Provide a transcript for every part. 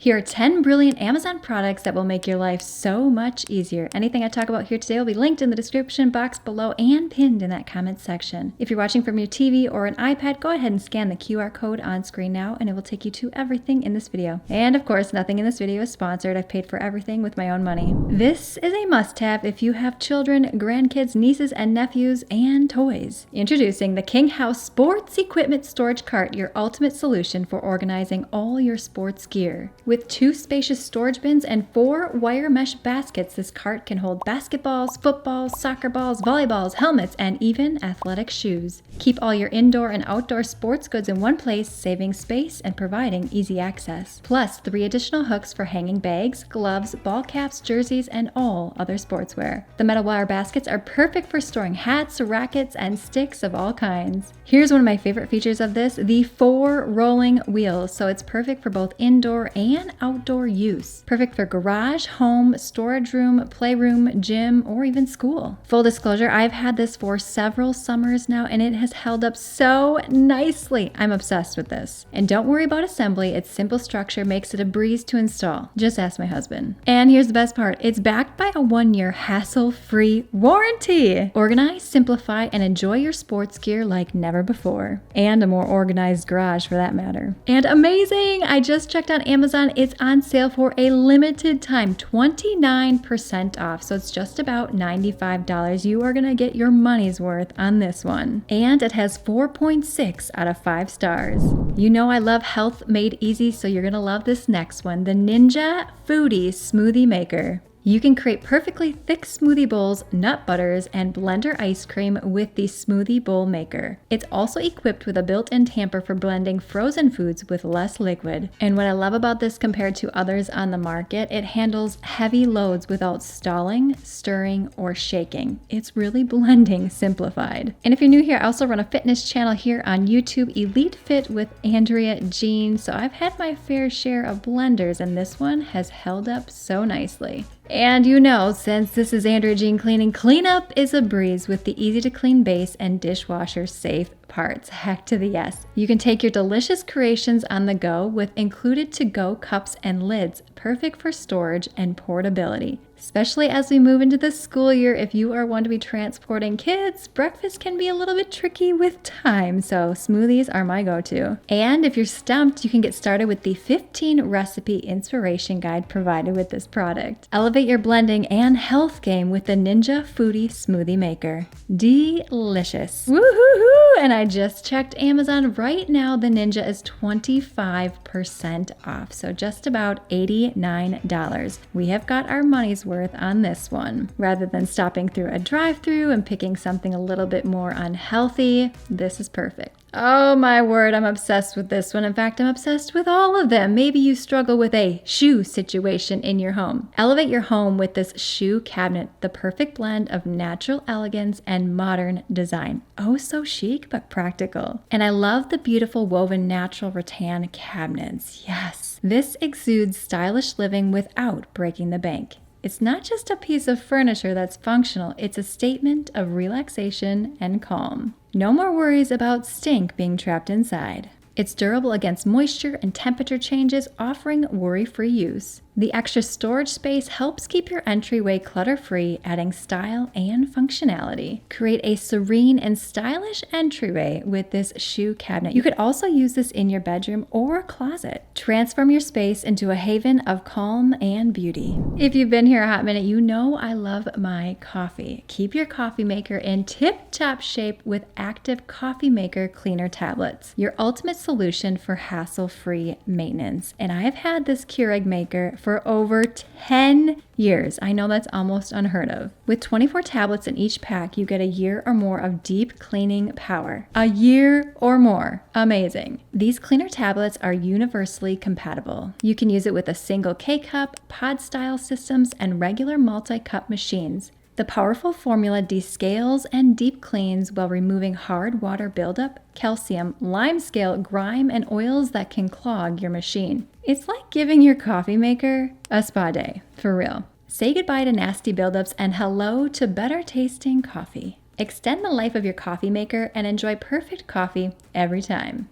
Here are 10 brilliant Amazon products that will make your life so much easier. Anything I talk about here today will be linked in the description box below and pinned in that comment section. If you're watching from your TV or an iPad, go ahead and scan the QR code on screen now and it will take you to everything in this video. And of course, nothing in this video is sponsored. I've paid for everything with my own money. This is a must-have if you have children, grandkids, nieces and nephews, and toys. Introducing the King House Sports Equipment Storage Cart, your ultimate solution for organizing all your sports gear. With 2 spacious storage bins and 4 wire mesh baskets, this cart can hold basketballs, footballs, soccer balls, volleyballs, helmets, and even athletic shoes. Keep all your indoor and outdoor sports goods in one place, saving space and providing easy access. Plus, 3 additional hooks for hanging bags, gloves, ball caps, jerseys, and all other sportswear. The metal wire baskets are perfect for storing hats, rackets, and sticks of all kinds. Here's one of my favorite features of this, the 4 rolling wheels, so it's perfect for both indoor and outdoor use. Perfect for garage, home, storage room, playroom, gym, or even school. Full disclosure, I've had this for several summers now and it has held up so nicely. I'm obsessed with this. And don't worry about assembly, its simple structure makes it a breeze to install. Just ask my husband. And here's the best part, it's backed by a 1-year hassle-free warranty. Organize, simplify, and enjoy your sports gear like never before. And a more organized garage for that matter. And amazing! I just checked on Amazon. It's on sale for a limited time, 29% off. So it's just about $95. You are going to get your money's worth on this one. And it has 4.6 out of 5 stars. You know I love health made easy, so you're going to love this next one, the Ninja Foodie Smoothie Maker. You can create perfectly thick smoothie bowls, nut butters, and blender ice cream with the Smoothie Bowl Maker. It's also equipped with a built-in tamper for blending frozen foods with less liquid. And what I love about this compared to others on the market, it handles heavy loads without stalling, stirring, or shaking. It's really blending simplified. And if you're new here, I also run a fitness channel here on YouTube, Elite Fit with Andrea Jean. So I've had my fair share of blenders and this one has held up so nicely. And you know, since this is Andrea Jean Cleaning, cleanup is a breeze with the easy to clean base and dishwasher safe parts. Heck to the yes. You can take your delicious creations on the go with included to-go cups and lids, perfect for storage and portability. Especially as we move into the school year, if you are one to be transporting kids, breakfast can be a little bit tricky with time, so smoothies are my go-to. And if you're stumped, you can get started with the 15 recipe inspiration guide provided with this product. Elevate your blending and health game with the Ninja Foodie Smoothie Maker. Delicious. Woohoo! And I just checked Amazon right now. The Ninja is 25% off, so just about $89. We have got our money's worth on this one. Rather than stopping through a drive-thru and picking something a little bit more unhealthy, this is perfect. Oh my word, I'm obsessed with this one. In fact, I'm obsessed with all of them. Maybe you struggle with a shoe situation in your home. Elevate your home with this shoe cabinet, the perfect blend of natural elegance and modern design. Oh, so chic, but practical. And I love the beautiful woven natural rattan cabinets. Yes, this exudes stylish living without breaking the bank. It's not just a piece of furniture that's functional, it's a statement of relaxation and calm. No more worries about stink being trapped inside. It's durable against moisture and temperature changes, offering worry-free use. The extra storage space helps keep your entryway clutter-free, adding style and functionality. Create a serene and stylish entryway with this shoe cabinet. You could also use this in your bedroom or closet. Transform your space into a haven of calm and beauty. If you've been here a hot minute, you know I love my coffee. Keep your coffee maker in tip-top shape with Active Coffee Maker Cleaner Tablets, your ultimate solution for hassle-free maintenance. And I have had this Keurig maker for over 10 years. I know that's almost unheard of. With 24 tablets in each pack, you get a year or more of deep cleaning power. A year or more. Amazing. These cleaner tablets are universally compatible. You can use it with a single K-cup, pod-style systems, and regular multi-cup machines. The powerful formula descales and deep cleans while removing hard water buildup, calcium, limescale, grime, and oils that can clog your machine. It's like giving your coffee maker a spa day, for real. Say goodbye to nasty buildups and hello to better tasting coffee. Extend the life of your coffee maker and enjoy perfect coffee every time.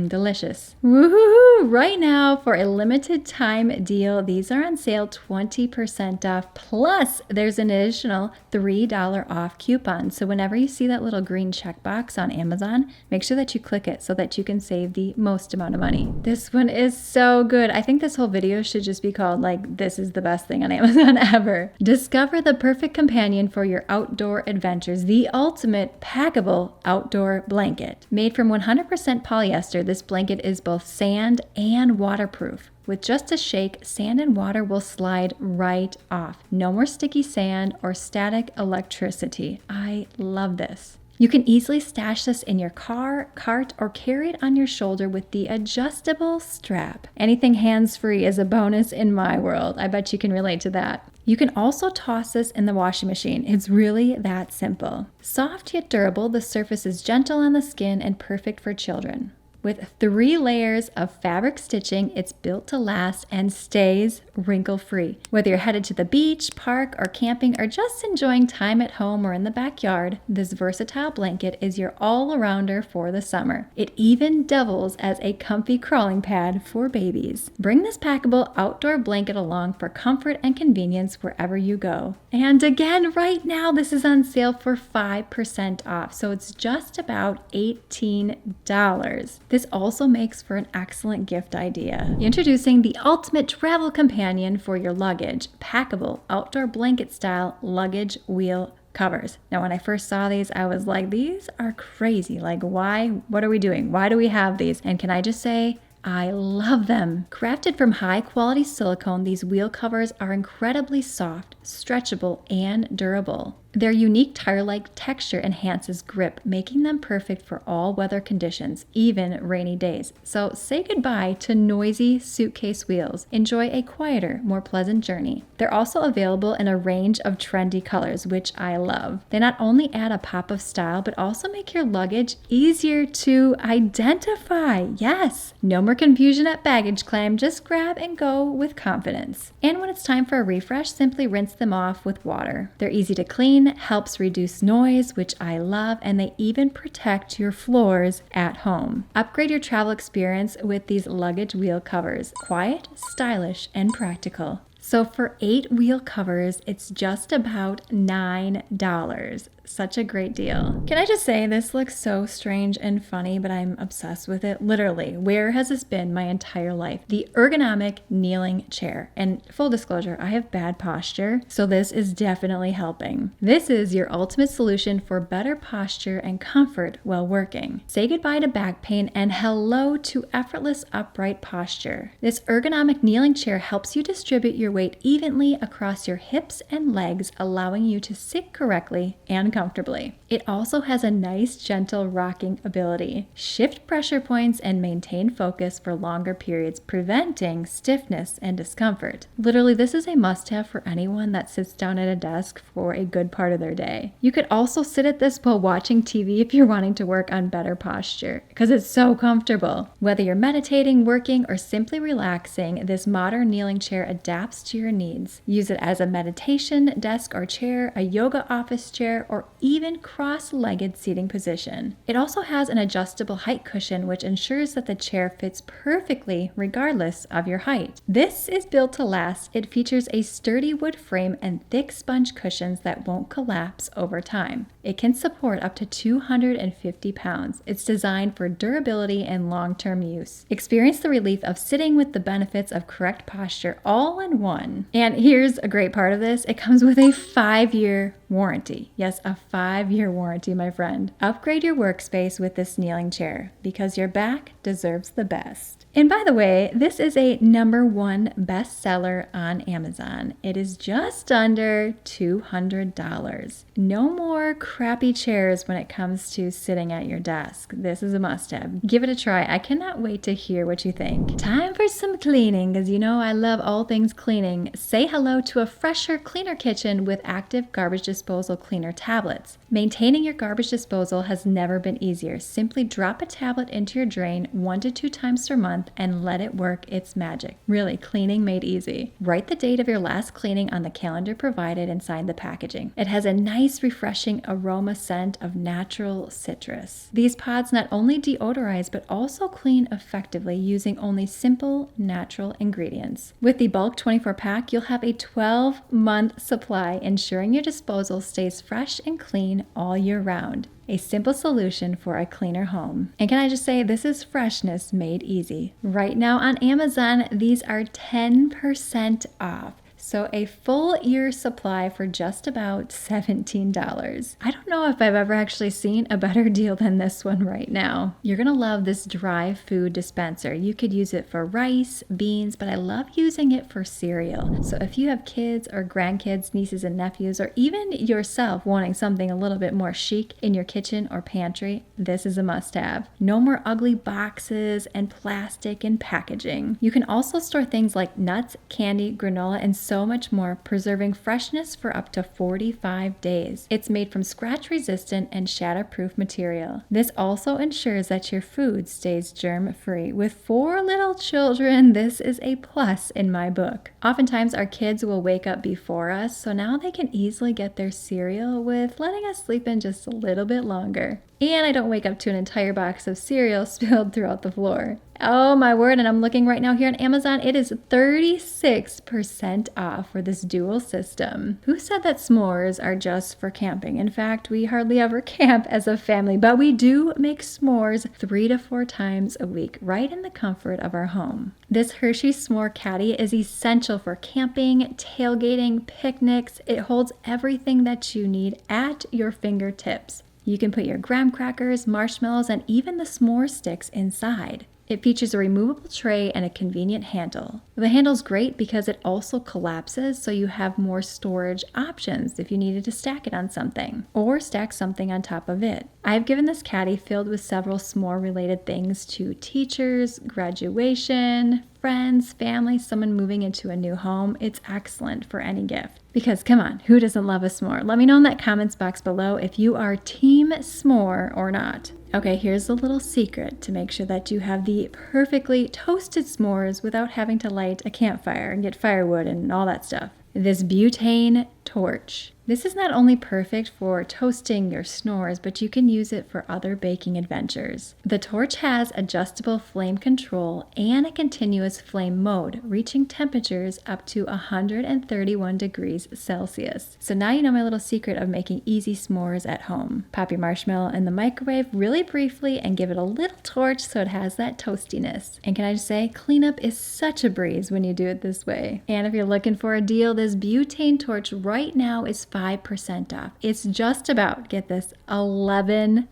Delicious. Woohoo! Right now, for a limited time deal, these are on sale 20% off. Plus, there's an additional $3 off coupon. So whenever you see that little green checkbox on Amazon, make sure that you click it so that you can save the most amount of money. This one is so good. I think this whole video should just be called like, this is the best thing on Amazon ever. Discover the perfect companion for your outdoor adventures, the ultimate packable outdoor blanket. Made from 100% polyester, this blanket is both sand and waterproof. With just a shake, sand and water will slide right off. No more sticky sand or static electricity. I love this. You can easily stash this in your car, cart, or carry it on your shoulder with the adjustable strap. Anything hands-free is a bonus in my world. I bet you can relate to that. You can also toss this in the washing machine. It's really that simple. Soft yet durable, the surface is gentle on the skin and perfect for children. With 3 layers of fabric stitching, it's built to last and stays wrinkle-free. Whether you're headed to the beach, park, or camping, or just enjoying time at home or in the backyard, this versatile blanket is your all-arounder for the summer. It even doubles as a comfy crawling pad for babies. Bring this packable outdoor blanket along for comfort and convenience wherever you go. And again, right now, this is on sale for 5% off, so it's just about $18. This also makes for an excellent gift idea. Introducing the ultimate travel companion for your luggage, packable outdoor blanket style luggage wheel covers. Now, when I first saw these, I was like, these are crazy. Like, why? What are we doing? Why do we have these? And can I just say, I love them. Crafted from high quality silicone, these wheel covers are incredibly soft, stretchable, and durable. Their unique tire-like texture enhances grip, making them perfect for all weather conditions, even rainy days. So say goodbye to noisy suitcase wheels. Enjoy a quieter, more pleasant journey. They're also available in a range of trendy colors, which I love. They not only add a pop of style, but also make your luggage easier to identify. Yes! No more confusion at baggage claim. Just grab and go with confidence. And when it's time for a refresh, simply rinse them off with water. They're easy to clean, helps reduce noise, which I love, and they even protect your floors at home. Upgrade your travel experience with these luggage wheel covers. Quiet, stylish, and practical. So for 8 wheel covers, it's just about $9. Such a great deal. Can I just say, this looks so strange and funny, but I'm obsessed with it. Literally, where has this been my entire life? The Ergonomic kneeling chair. And full disclosure, I have bad posture, so this is definitely helping. This is your ultimate solution for better posture and comfort while working. Say goodbye to back pain and hello to effortless upright posture. This ergonomic kneeling chair helps you distribute your weight evenly across your hips and legs, allowing you to sit correctly and comfortably. It also has a nice, gentle rocking ability. Shift pressure points and maintain focus for longer periods, preventing stiffness and discomfort. Literally, this is a must-have for anyone that sits down at a desk for a good part of their day. You could also sit at this while watching TV if you're wanting to work on better posture, because it's so comfortable. Whether you're meditating, working, or simply relaxing, this modern kneeling chair adapts to your needs. Use it as a meditation desk or chair, a yoga office chair, or even cross-legged seating position. It also has an adjustable height cushion, which ensures that the chair fits perfectly regardless of your height. This is built to last. It features a sturdy wood frame and thick sponge cushions that won't collapse over time. It can support up to 250 pounds. It's designed for durability and long-term use. Experience the relief of sitting with the benefits of correct posture all in one. And here's a great part of this. It comes with a 5-year warranty. Yes, a 5-year warranty, my friend. Upgrade your workspace with this kneeling chair because your back deserves the best. And by the way, this is a #1 bestseller on Amazon. It is just under $200. No more crappy chairs when it comes to sitting at your desk. This is a must-have. Give it a try. I cannot wait to hear what you think. Time for some cleaning, because you know I love all things cleaning. Say hello to a fresher, cleaner kitchen with active garbage disposal cleaner tablets. Maintain Maintaining your garbage disposal has never been easier. Simply drop a tablet into your drain 1 to 2 times per month and let it work its magic. Really, cleaning made easy. Write the date of your last cleaning on the calendar provided inside the packaging. It has a nice, refreshing aroma scent of natural citrus. These pods not only deodorize but also clean effectively using only simple, natural ingredients. With the bulk 24 pack, you'll have a 12-month supply, ensuring your disposal stays fresh and clean all year round. A simple solution for a cleaner home. And can I just say, this is freshness made easy. Right now on Amazon, these are 10% off. So a full year supply for just about $17. I don't know if I've ever actually seen a better deal than this one right now. You're gonna love this dry food dispenser. You could use it for rice, beans, but I love using it for cereal. So if you have kids or grandkids, nieces and nephews, or even yourself wanting something a little bit more chic in your kitchen or pantry, this is a must-have. No more ugly boxes and plastic and packaging. You can also store things like nuts, candy, granola, and so much more, preserving freshness for up to 45 days. It's made from scratch-resistant and shatterproof material. This also ensures that your food stays germ-free. With 4 little children, this is a plus in my book. Oftentimes, our kids will wake up before us, so now they can easily get their cereal with letting us sleep in just a little bit longer. And I don't wake up to an entire box of cereal spilled throughout the floor. Oh my word, and I'm looking right now here on Amazon, it is 36% off for this dual system. Who said that s'mores are just for camping? In fact, we hardly ever camp as a family, but we do make s'mores 3 to 4 times a week, right in the comfort of our home. This Hershey S'more Caddy is essential for camping, tailgating, picnics. It holds everything that you need at your fingertips. You can put your graham crackers, marshmallows, and even the s'more sticks inside. It features a removable tray and a convenient handle. The handle's great because it also collapses, so you have more storage options if you needed to stack it on something or stack something on top of it. I've given this caddy filled with several s'more related things to teachers, graduation, friends, family, someone moving into a new home. It's excellent for any gift. Because come on, who doesn't love a s'more? Let me know in that comments box below if you are team s'more or not. Okay, here's a little secret to make sure that you have the perfectly toasted s'mores without having to light a campfire and get firewood and all that stuff. This Butane Torch. This is not only perfect for toasting your s'mores, but you can use it for other baking adventures. The torch has adjustable flame control and a continuous flame mode, reaching temperatures up to 131 degrees Celsius. So now you know my little secret of making easy s'mores at home. Pop your marshmallow in the microwave really briefly and give it a little torch so it has that toastiness. And can I just say, cleanup is such a breeze when you do it this way. And if you're looking for a deal, this Butane Torch right now is 5% off. It's just about, get this, $11.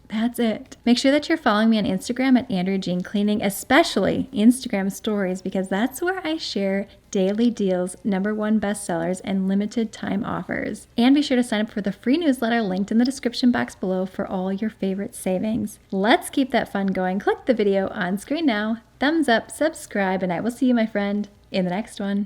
That's it. Make sure that you're following me on Instagram at Andrea Jean Cleaning, especially Instagram stories, because that's where I share daily deals, #1 bestsellers, and limited time offers. And be sure to sign up for the free newsletter linked in the description box below for all your favorite savings. Let's keep that fun going. Click the video on screen now, thumbs up, subscribe, and I will see you, my friend, in the next one.